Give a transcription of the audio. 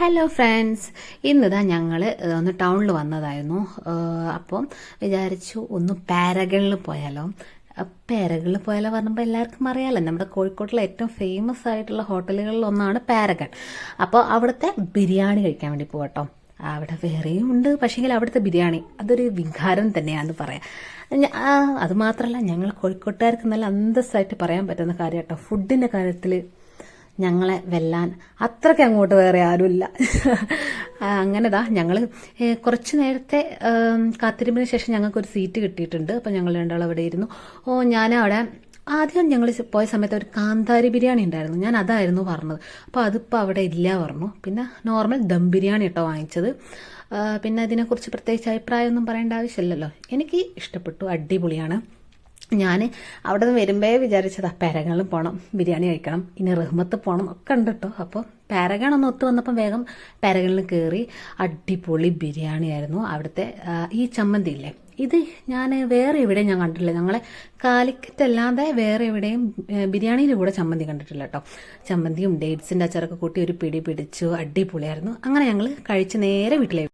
Hello friends, ഇന്നിതാ ഞങ്ങൾ ഒന്ന് ടൗണിൽ വന്നതായിരുന്നു. അപ്പം വിചാരിച്ചു ഒന്ന് പാരഗണിൽ പോയാലോ. പാരഗണിൽ പോയാലോ പറഞ്ഞപ്പോൾ എല്ലാവർക്കും അറിയാമല്ലോ, നമ്മുടെ കോഴിക്കോട്ടിലെ ഏറ്റവും ഫേമസ് ആയിട്ടുള്ള ഹോട്ടലുകളിൽ ഒന്നാണ് പാരഗൺ. അപ്പോൾ അവിടുത്തെ ബിരിയാണി കഴിക്കാൻ വേണ്ടി പോകട്ടോ. അവിടെ വേറെയും ഉണ്ട്, പക്ഷേങ്കിൽ അവിടുത്തെ ബിരിയാണി അതൊരു വികാരം തന്നെയാണെന്ന് പറയാം. അത് മാത്രമല്ല, ഞങ്ങൾ കോഴിക്കോട്ടുകാർക്ക് നല്ല അന്തസ്സായിട്ട് പറയാൻ പറ്റുന്ന കാര്യം കേട്ടോ, ഫുഡിൻ്റെ കാര്യത്തിൽ ഞങ്ങളെ വെല്ലാൻ അത്രയ്ക്ക് അങ്ങോട്ട് വേറെ ആരുമില്ല. അങ്ങനെതാ ഞങ്ങൾ കുറച്ച് നേരത്തെ കാത്തിരിപ്പിന് ശേഷം ഞങ്ങൾക്കൊരു സീറ്റ് കിട്ടിയിട്ടുണ്ട്. അപ്പം ഞങ്ങൾ രണ്ടാളും അവിടെ ഇരുന്നു. ഞാനവിടെ ആദ്യം ഞങ്ങൾ പോയ സമയത്ത് ഒരു കാന്താരി ബിരിയാണി ഉണ്ടായിരുന്നു, ഞാൻ അതായിരുന്നു പറഞ്ഞത്. അപ്പോൾ അതിപ്പോൾ അവിടെ ഇല്ല പറഞ്ഞു. പിന്നെ നോർമൽ ദം ബിരിയാണി കേട്ടോ വാങ്ങിച്ചത്. പിന്നെ അതിനെക്കുറിച്ച് പ്രത്യേകിച്ച് അഭിപ്രായമൊന്നും പറയേണ്ട ആവശ്യമില്ലല്ലോ, എനിക്ക് ഇഷ്ടപ്പെട്ടു, അടിപൊളിയാണ്. ഞാൻ അവിടെ നിന്ന് വരുമ്പോഴേ വിചാരിച്ചതാ പാരഗണിൽ പോകണം, ബിരിയാണി കഴിക്കണം, ഇനി റഹ്മത്ത് പോകണം ഒക്കെ ഉണ്ട് കേട്ടോ. അപ്പോൾ പാരഗൺ ഒന്ന് ഒത്തു വന്നപ്പം വേഗം പാരഗണിൽ കയറി. അടിപൊളി ബിരിയാണി ആയിരുന്നു. അവിടുത്തെ ഈ ചമ്മന്തി ഇല്ലേ, ഇത് ഞാൻ വേറെ എവിടെയും ഞാൻ കണ്ടിട്ടില്ല. ഞങ്ങളെ കാലിക്കറ്റ് അല്ലാതെ വേറെ എവിടെയും ബിരിയാണിയിൽ കൂടെ ചമ്മന്തി കണ്ടിട്ടില്ല കേട്ടോ. ചമ്മന്തിയും ഡേറ്റ്സിൻ്റെ അച്ചാറൊക്കെ കൂട്ടി ഒരു പിടി പിടിച്ചു, അടിപൊളിയായിരുന്നു. അങ്ങനെ ഞങ്ങൾ കഴിച്ച് നേരെ വീട്ടിലേക്ക്